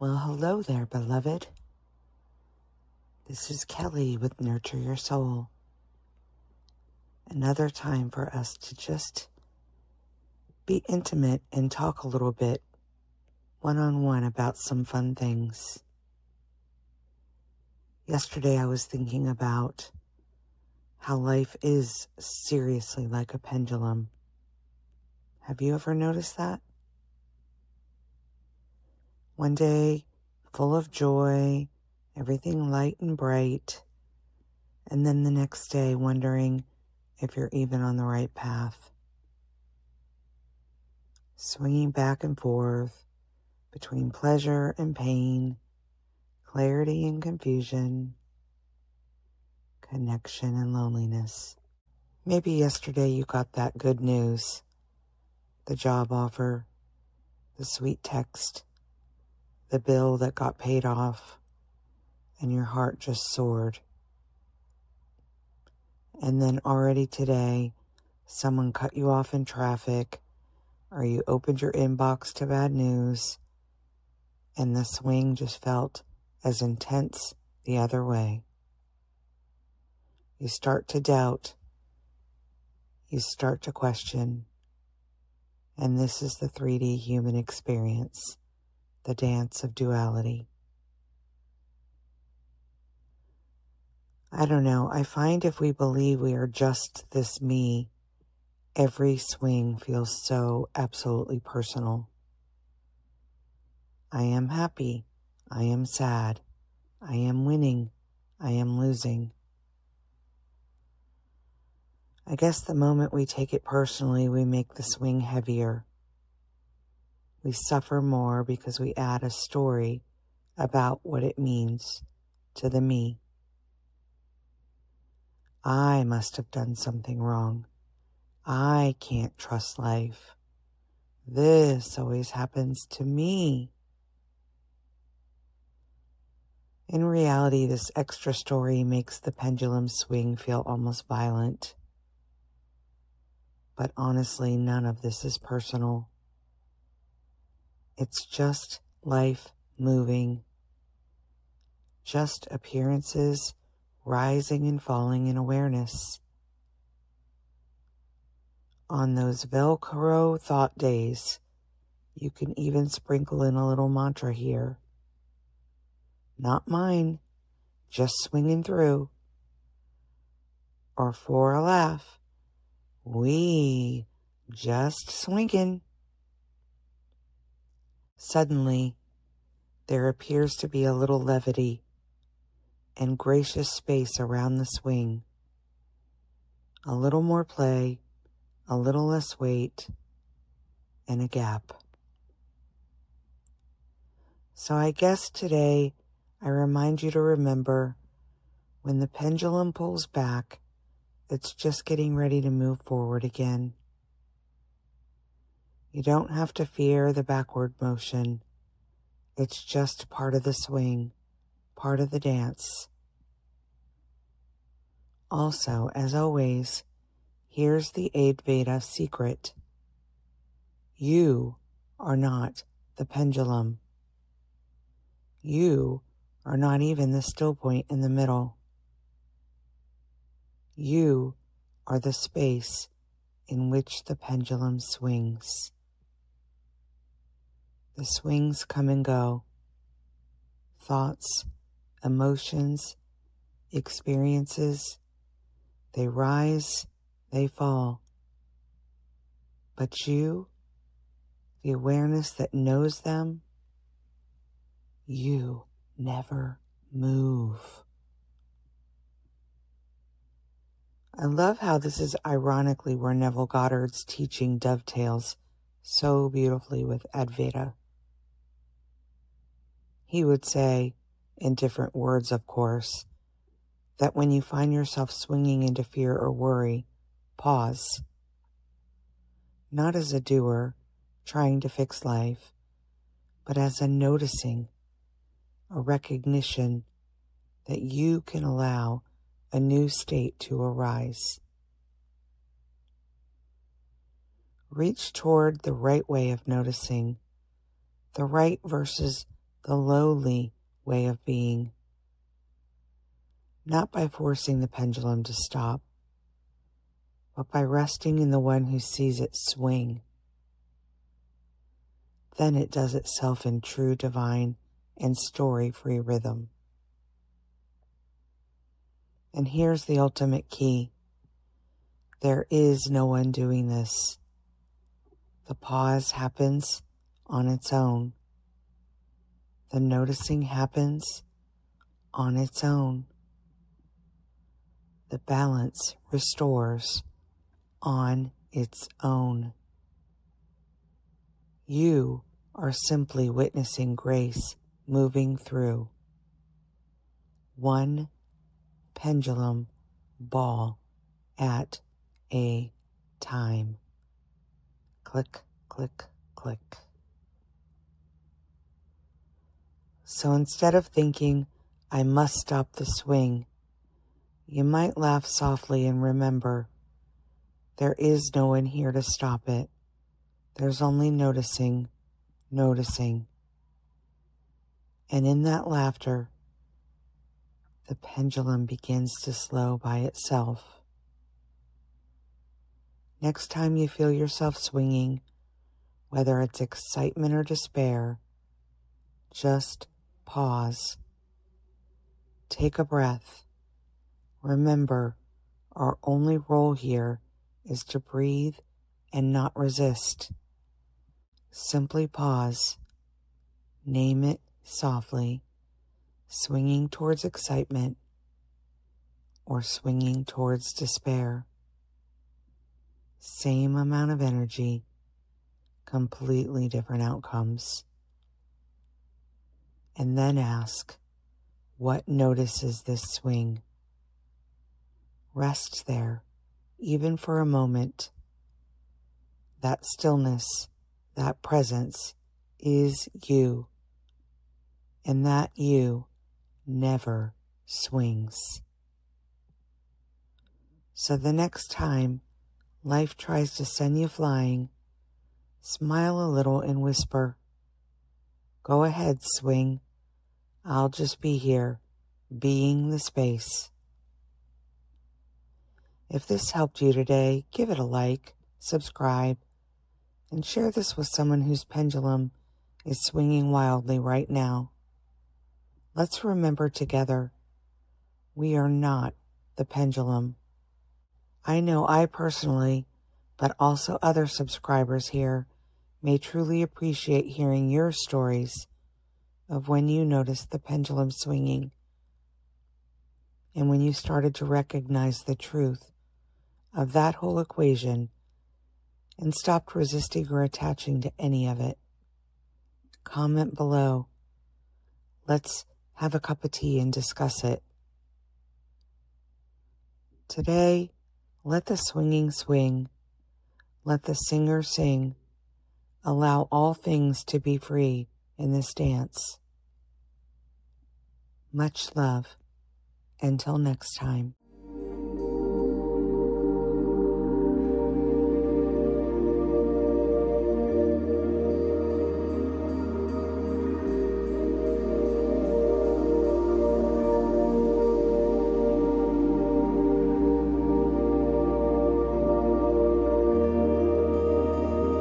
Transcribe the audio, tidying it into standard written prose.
Well, hello there, beloved. This is Kelly with Nurture Your Soul. Another time for us to just be intimate and talk a little bit one-on-one about some fun things. Yesterday I was thinking about how life is seriously like a pendulum. Have you ever noticed that? One day, full of joy, everything light and bright, and then the next day wondering if you're even on the right path. Swinging back and forth between pleasure and pain, clarity and confusion, connection and loneliness. Maybe yesterday you got that good news, the job offer, the sweet text, the bill that got paid off, and your heart just soared. And then already today, someone cut you off in traffic, or you opened your inbox to bad news, and the swing just felt as intense the other way. You start to doubt, you start to question, and this is the 3D human experience, the dance of duality. I don't know, I find if we believe we are just this me, every swing feels so absolutely personal. I am happy, I am sad, I am winning, I am losing. I guess the moment we take it personally, we make the swing heavier. We suffer more because we add a story about what it means to the me. I must have done something wrong. I can't trust life. This always happens to me. In reality, this extra story makes the pendulum swing feel almost violent. But honestly, none of this is personal. It's just life moving. Just appearances rising and falling in awareness. On those Velcro thought days, you can even sprinkle in a little mantra here. Not mine, just swinging through. Or for a laugh, we just swinging. Suddenly, there appears to be a little levity and gracious space around the swing. A little more play, a little less weight, and a gap. So I guess today I remind you to remember when the pendulum pulls back, it's just getting ready to move forward again. You don't have to fear the backward motion. It's just part of the swing, part of the dance. Also, as always, here's the Advaita secret. You are not the pendulum. You are not even the still point in the middle. You are the space in which the pendulum swings. The swings come and go. Thoughts, emotions, experiences, they rise, they fall. But you, the awareness that knows them, you never move. I love how this is ironically where Neville Goddard's teaching dovetails so beautifully with Advaita. He would say, in different words of course, that when you find yourself swinging into fear or worry, pause. Not as a doer trying to fix life, but as a noticing, a recognition that you can allow a new state to arise. Reach toward the right way of noticing, the right versus the lowly way of being, not by forcing the pendulum to stop, but by resting in the one who sees it swing. Then it does itself in true divine and story-free rhythm. And here's the ultimate key. There is no one doing this. The pause happens on its own. The noticing happens on its own. The balance restores on its own. You are simply witnessing grace moving through. One pendulum ball at a time. Click, click, click. So instead of thinking, I must stop the swing, you might laugh softly and remember, there is no one here to stop it. There's only noticing, noticing. And in that laughter, the pendulum begins to slow by itself. Next time you feel yourself swinging, whether it's excitement or despair, just pause. Take a breath. Remember, our only role here is to breathe and not resist. Simply pause. Name it softly, swinging towards excitement or swinging towards despair. Same amount of energy, completely different outcomes. And then ask, what notices this swing? Rest there, even for a moment. That stillness, that presence is you. And that you never swings. So the next time life tries to send you flying, smile a little and whisper, go ahead, swing. I'll just be here, being the space. If this helped you today, give it a like, subscribe, and share this with someone whose pendulum is swinging wildly right now. Let's remember together, we are not the pendulum. I know I personally, but also other subscribers here, may truly appreciate hearing your stories of when you noticed the pendulum swinging and when you started to recognize the truth of that whole equation and stopped resisting or attaching to any of it. Comment below. Let's have a cup of tea and discuss it. Today, let the swinging swing. Let the singer sing. Allow all things to be free in this dance. Much love. Until next time.